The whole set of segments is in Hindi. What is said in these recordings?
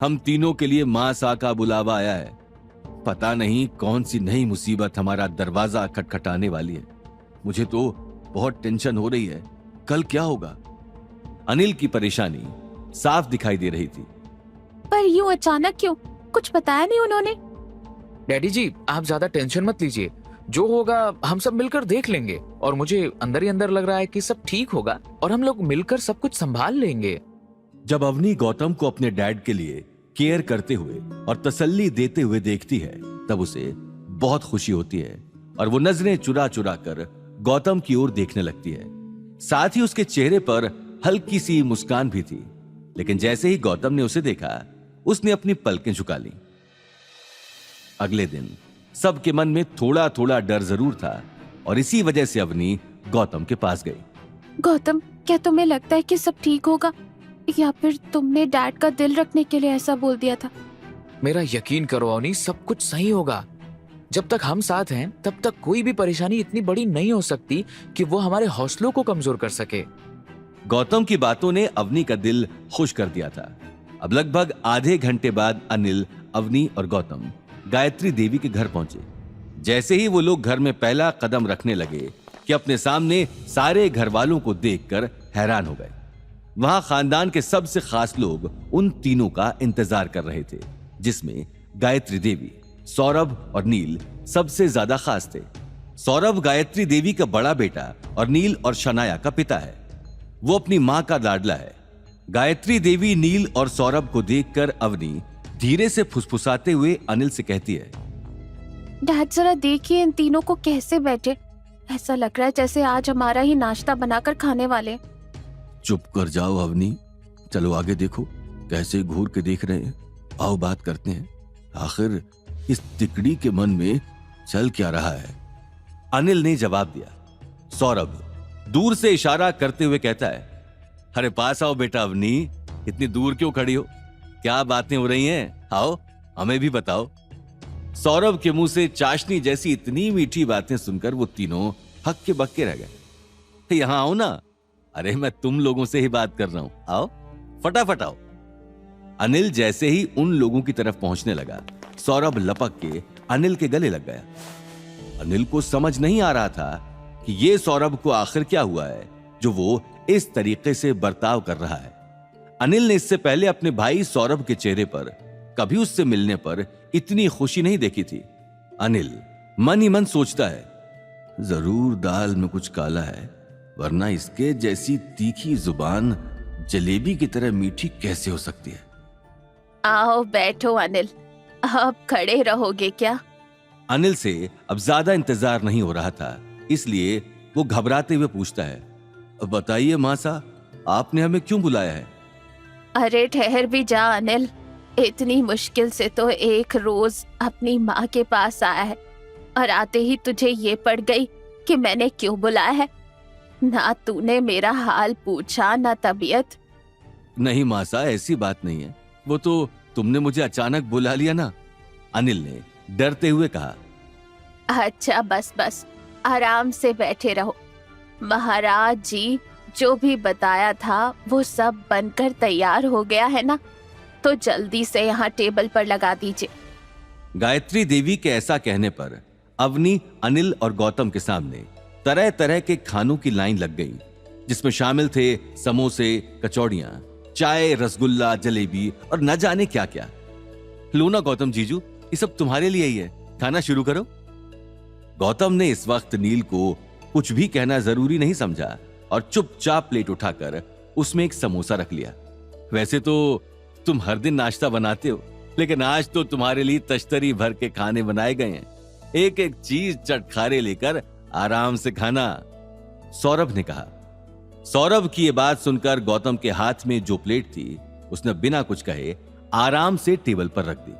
हम तीनों के लिए मां सा का बुलावा आया है। पता नहीं कौन सी नई मुसीबत हमारा दरवाजा खटखटाने वाली है। मुझे तो बहुत टेंशन हो रही है, कल क्या होगा। अनिल की परेशानी साफ दिखाई दे रही थी। पर यूं अचानक क्यों? कुछ बताया नहीं उन्होंने? डैडी जी, आप ज्यादा टेंशन मत लीजिए, जो होगा हम सब मिलकर देख लेंगे। और मुझे अंदर ही अंदर लग रहा है कि सब ठीक होगा और हम लोग मिलकर सब कुछ संभाल लेंगे। जब अवनी गौतम को अपने डैड के लिए केयर करते हुए और तसल्ली देते हुए देखती है तब उसे बहुत खुशी होती है और वो नजरें चुरा चुरा कर गौतम की ओर देखने लगती है। साथ ही उसके चेहरे पर हल्की सी मुस्कान भी थी। लेकिन जैसे ही गौतम ने उसे देखा, उसने अपनी पलकें झुका ली। अगले दिन सबके मन में थोड़ा थोड़ा डर जरूर था और इसी वजह से अवनी गौतम के पास गई। गौतम, क्या तुम्हें लगता है कि सब ठीक होगा, या फिर तुमने डैड का दिल रखने के लिए ऐसा बोल दिया था? मेरा यकीन करो अवनी, सब कुछ सही होगा। जब तक हम साथ हैं तब तक कोई भी परेशानी इतनी बड़ी नहीं हो सकती कि वो हमारे हौसलों को कमजोर कर सके। गौतम की बातों ने अवनी का दिल खुश कर दिया था। अब लगभग आधे घंटे बाद अनिल, अवनी और गौतम गायत्री देवी के घर पहुंचे। जैसे ही वो लोग घर में पहला कदम रखने लगे कि अपने सामने सारे घर वालों को देखकर हैरान हो गए। वहां खानदान के सबसे खास लोग उन तीनों का इंतजार कर रहे थे, जिसमें गायत्री देवी, सौरभ और नील सबसे ज्यादा खास थे। सौरभ गायत्री देवी का बड़ा बेटा और नील और शनाया का पिता है। वो अपनी मां का लाडला है। गायत्री देवी नील और सौरभ को देखकर अवनी धीरे से फुसफुसाते हुए अनिल से कहती है, डैड, जरा देखिए इन तीनों को कैसे बैठे। ऐसा लग रहा है जैसे आज हमारा ही नाश्ता बनाकर खाने वाले। चुप कर जाओ अवनी, चलो आगे देखो, कैसे घूर के देख रहे हैं। आओ बात करते हैं, आखिर इस तिकड़ी के मन में चल क्या रहा है। अनिल ने जवाब दिया। सौरभ दूर से इशारा करते हुए कहता है, अरे पास आओ बेटा अवनी, इतनी दूर क्यों खड़ी हो, क्या बातें हो रही हैं, आओ हमें भी बताओ। सौरभ के मुंह से चाशनी जैसी इतनी मीठी बातें सुनकर वो तीनों हक्के बक्के रह गए। यहां आओ ना, अरे मैं तुम लोगों से ही बात कर रहा हूं, आओ फटाफट आओ। अनिल जैसे ही उन लोगों की तरफ पहुंचने लगा, सौरभ लपक के अनिल के गले लग गया। अनिल को समझ नहीं आ रहा था कि ये सौरभ को आखिर क्या हुआ है जो वो इस तरीके से बर्ताव कर रहा है। अनिल ने इससे पहले अपने भाई सौरभ के चेहरे पर कभी उससे मिलने पर इतनी खुशी नहीं देखी थी। अनिल मन ही मन सोचता है, जरूर दाल में कुछ काला है, वरना इसके जैसी तीखी जुबान जलेबी की तरह मीठी कैसे हो सकती है। आओ बैठो अनिल, अब खड़े रहोगे क्या? अनिल से अब ज्यादा इंतजार नहीं हो रहा था, इसलिए वो घबराते हुए पूछता है, बताइए मासा, आपने हमें क्यों बुलाया है? अरे ठहर भी जा अनिल, इतनी मुश्किल से तो एक रोज अपनी माँ के पास आया है और आते ही तुझे ये पड़ गई कि मैंने क्यों बुलाया है। ना तूने मेरा हाल पूछा, ना तबीयत। नहीं मासा, ऐसी बात नहीं है, वो तो तुमने मुझे अचानक बुला लिया ना, अनिल ने डरते हुए कहा। अच्छा बस बस, आराम से बैठे रहो। महाराज जी जो भी बताया था वो सब बनकर तैयार हो गया है ना, तो जल्दी से यहाँ टेबल पर लगा दीजिए। गायत्री देवी के ऐसा कहने पर अवनी, अनिल और गौतम के सामने तरह तरह के खानों की लाइन लग गई, जिसमें शामिल थे समोसे, कचौड़ियां, चाय, रसगुल्ला, जलेबी और न जाने क्या क्या। लो ना गौतम जीजू, ये सब तुम्हारे लिए ही है, खाना शुरू करो। गौतम ने इस वक्त नील को कुछ भी कहना जरूरी नहीं समझा और चुपचाप प्लेट उठाकर उसमें एक समोसा रख लिया। वैसे तो तुम हर दिन नाश्ता बनाते हो, लेकिन आज तो तुम्हारे लिए तश्तरी भर के खाने बनाए गए हैं। एक एक चीज चटखारे लेकर आराम से खाना, सौरभ ने कहा। सौरभ की ये बात सुनकर गौतम के हाथ में जो प्लेट थी उसने बिना कुछ कहे आराम से टेबल पर रख दी।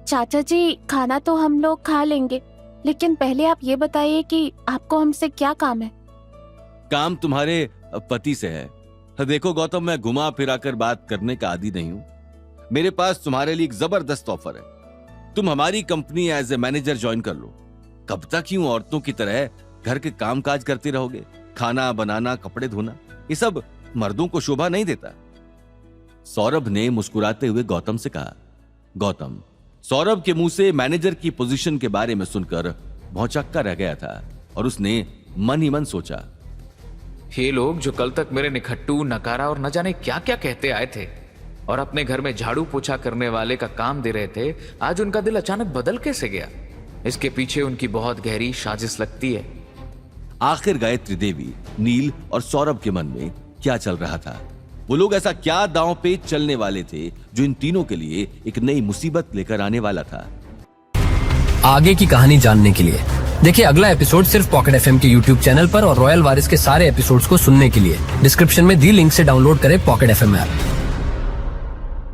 चाचा जी, खाना तो हम लोग खा लेंगे, लेकिन पहले आप ये बताइए कि आपको हमसे क्या काम है? काम तुम्हारे पति से है। देखो गौतम, मैं घुमा फिरा कर बात करने का आदी नहीं हूं। मेरे पास तुम्हारे लिए एक जबरदस्त ऑफर है। तुम हमारी company as a manager join कर लो। कब तक यूं औरतों की तरह घर के काम काज करते रहोगे? खाना बनाना, कपड़े धोना, ये सब मर्दों को शोभा नहीं देता। सौरभ ने मुस्कुराते हुए गौतम से कहा। गौतम सौरभ के मुंह से मैनेजर की पोजीशन के बारे में सुनकर भौचक्का रह गया था और उसने मन ही मन सोचा, ये लोग जो कल तक मेरे निखट्टू, नकारा और न जाने क्या क्या कहते आए थे और अपने घर में झाड़ू पोछा करने वाले का काम दे रहे थे, आज उनका दिल अचानक बदल कैसे गया? इसके पीछे उनकी बहुत गहरी साजिश लगती है। आखिर गायत्री देवी, नील और सौरभ के मन में क्या चल रहा था? वो लोग ऐसा क्या दांव पे चलने वाले थे जो इन तीनों के लिए एक नई मुसीबत लेकर आने वाला था? आगे की कहानी जानने के लिए देखिए अगला एपिसोड सिर्फ पॉकेट एफएम के यूट्यूब चैनल पर और रॉयल वारिस के सारे एपिसोड्स को सुनने के लिए डिस्क्रिप्शन में दी लिंक से डाउनलोड करें पॉकेट एफएम ऐप।